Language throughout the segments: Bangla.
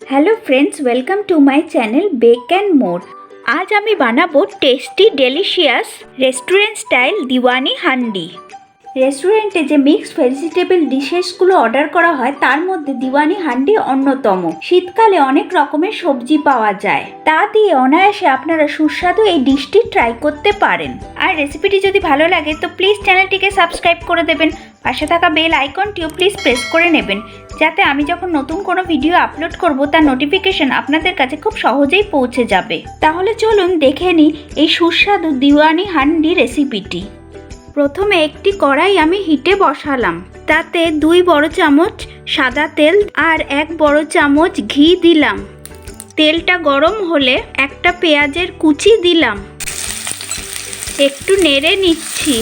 Hello friends, welcome to my channel bake and more. आज आमी बानाबो tasty delicious restaurant style deewani handi. रेस्टुरेंटे जे मिक्सड भेजिटेबल डिशेसगुलो अर्डार करा हय तार मध्य दीवानी हांडी अन्यतम। शीतकाले अनेक रकमेर सब्जी पाওয়া যায়, ता दिए अनायासे आपनारा सुस्वादु এই ডিশটি ট্রাই করতে পারেন। আর রেসিপিটি যদি ভালো লাগে তো প্লিজ চ্যানেলটিকে সাবস্ক্রাইব করে দেবেন, পাশে থাকা বেল আইকনটিও প্লিজ প্রেস করে নেবেন, যাতে আমি যখন নতুন কোনো ভিডিও আপলোড করব তার নোটিফিকেশন আপনাদের কাছে খুব সহজেই পৌঁছে যাবে। তাহলে চলুন দেখে নিই এই সুস্বাদু দিওয়ানি হান্ডি রেসিপিটি। প্রথমে একটি কড়াই আমি হিটে বসালাম, তাতে 2 বড় চামচ সাদা তেল আর 1 বড় চামচ ঘি দিলাম। তেলটা গরম হলে একটা পেঁয়াজের কুচি দিলাম, একটু নেড়ে নিচ্ছি।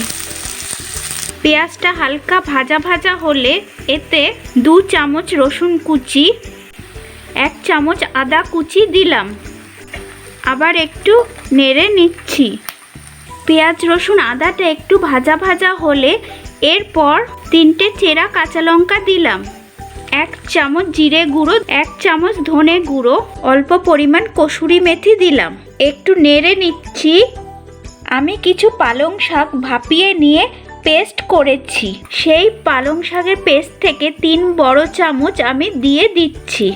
পেঁয়াজটা হালকা ভাজা ভাজা হলে এতে 2 চামচ রসুন কুচি, 1 চামচ আদা কুচি দিলাম, আবার একটু নেড়ে নিচ্ছি। পেঁয়াজ রসুন আদাটা একটু ভাজা ভাজা হলে এরপর 3টে চেরা কাঁচা লঙ্কা দিলাম, 1 চামচ জিরে গুঁড়ো, 1 চামচ ধনে গুঁড়ো, অল্প পরিমাণ কসুরি মেথি দিলাম, একটু নেড়ে নিচ্ছি। আমি কিছু পালং শাক ভাপিয়ে নিয়ে পেস্ট করেছি, সেই পালং শাকের পেস্ট থেকে 3 বড় চামচ আমি দিয়ে দিচ্ছি।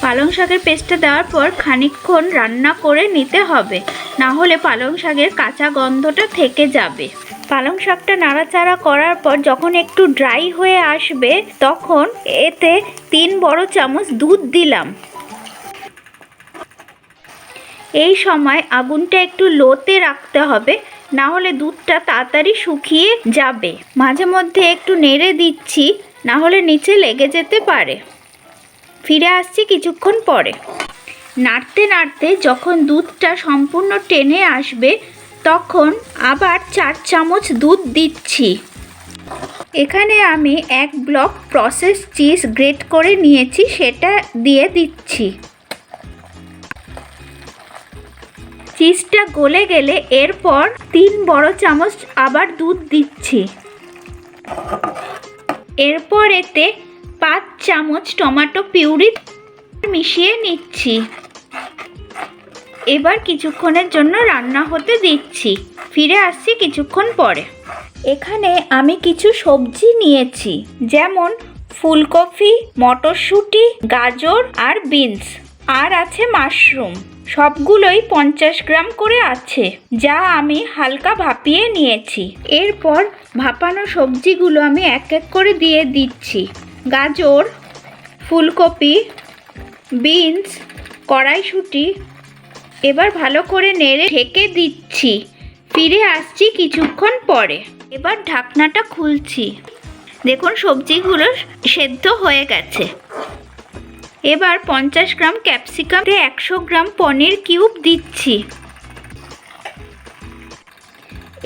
পালং শাকের পেস্টটা দেওয়ার পর খানিকক্ষণ রান্না করে নিতে হবে, না হলে পালং শাকের কাঁচা গন্ধটা থেকে যাবে। পালং শাকটা নাড়াচাড়া করার পর যখন একটু ড্রাই হয়ে আসবে তখন এতে 3 বড় চামচ দুধ দিলাম। এই সময় আগুনটা একটু লোতে রাখতে হবে, না হলে দুধটা তাড়াতাড়ি শুকিয়ে যাবে। মাঝে মধ্যে একটু নেড়ে দিচ্ছি, না হলে নিচে লেগে যেতে পারে। ফিরে আসছি কিছুক্ষণ পরে। নাড়তে নাড়তে যখন দুধটা সম্পূর্ণ টেনে আসবে তখন আবার 4 চামচ দুধ দিচ্ছি। এখানে আমি 1 ব্লক প্রসেস চিজ গ্রেট করে নিয়েছি, সেটা দিয়ে দিচ্ছি। চিজটা গলে গেলে এরপর 3 বড় চামচ আবার দুধ দিচ্ছি। এরপর এতে 5 চামচ টমেটো পিউরি মিশিয়ে নিচ্ছি। এবার কিছুক্ষণের জন্য রান্না হতে দিচ্ছি। ফিরে আসছি কিছুক্ষণ পরে। এখানে আমি কিছু সবজি নিয়েছি, যেমন ফুলকপি, মটরশুঁটি, গাজর আর বিনস, আর আছে মাশরুম। সবগুলোই 50 গ্রাম করে আছে, যা আমি হালকা ভাপিয়ে নিয়েছি। এরপর ভাপানো সবজিগুলো আমি এক এক করে দিয়ে দিচ্ছি। গাজর, ফুলকপি, বিনস, কড়াইশুঁটি। এবার ভালো করে নেড়ে ঢেকে দিচ্ছি। ফিরে আসছি কিছুক্ষণ পরে। এবার ঢাকনাটা খুলছি। দেখুন সবজিগুলো সেদ্ধ হয়ে গেছে। এবার 50 গ্রাম ক্যাপসিকাম, 100 গ্রাম পনির কিউব দিচ্ছি।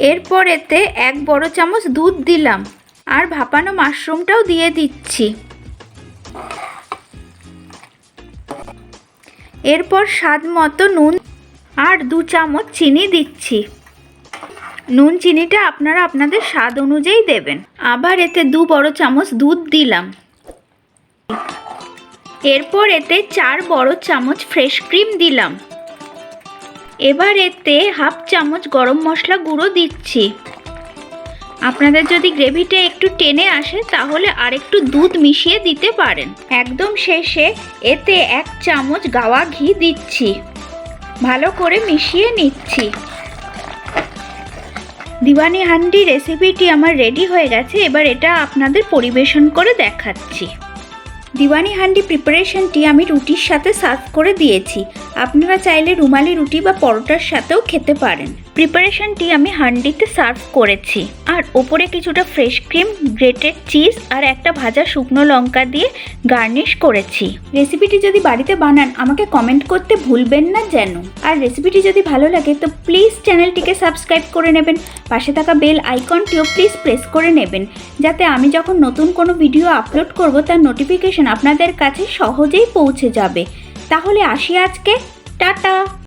এরপর এতে 1 বড় চামচ দুধ দিলাম, আর ভাপানো মাশরুমটাও দিয়ে দিচ্ছি। এরপর স্বাদ মতো নুন আর 2 চামচ চিনি দিচ্ছি। নুন চিনিটা আপনারা আপনাদের স্বাদ অনুযায়ী দেবেন। আবার এতে 2 বড় চামচ দুধ দিলাম। এরপর এতে 4 বড় চামচ ফ্রেশ ক্রিম দিলাম। এবার এতে 1/2 চামচ গরম মশলা গুঁড়ো দিচ্ছি। আপনাদের যদি গ্রেভিটা একটু টেনে আসে তাহলে আরেকটু দুধ মিশিয়ে দিতে পারেন। একদম শেষে এতে 1 চামচ গাওয়া ঘি দিচ্ছি। ভালো করে মিশিয়ে নিচ্ছি। দিওয়ানি হান্ডি রেসিপিটি আমার রেডি হয়ে গেছে। এবার এটা আপনাদের পরিবেশন করে দেখাচ্ছি। দিওয়ানি হান্ডি প্রিপারেশনটি আমি রুটির সাথে সার্ভ করে দিয়েছি। আপনারা চাইলে রুমালি রুটি বা পরোটার সাথেও খেতে পারেন। প্রিপারেশনটি আমি হান্ডিতে সার্ভ করেছি, আর ওপরে কিছুটা ফ্রেশ ক্রিম, গ্রেটেড চিজ আর একটা ভাজা শুকনো লঙ্কা দিয়ে গার্নিশ করেছি। রেসিপিটি যদি বাড়িতে বানান আমাকে কমেন্ট করতে ভুলবেন না যেন। আর রেসিপিটি যদি ভালো লাগে তো প্লিজ চ্যানেলটিকে সাবস্ক্রাইব করে নেবেন, পাশে থাকা বেল আইকনটিও প্লিজ প্রেস করে নেবেন, যাতে আমি যখন নতুন কোনো ভিডিও আপলোড করব তার নোটিফিকেশন আপনাদের কাছে সহজেই পৌঁছে যাবে। তাহলে আসি আজকে, টাটা।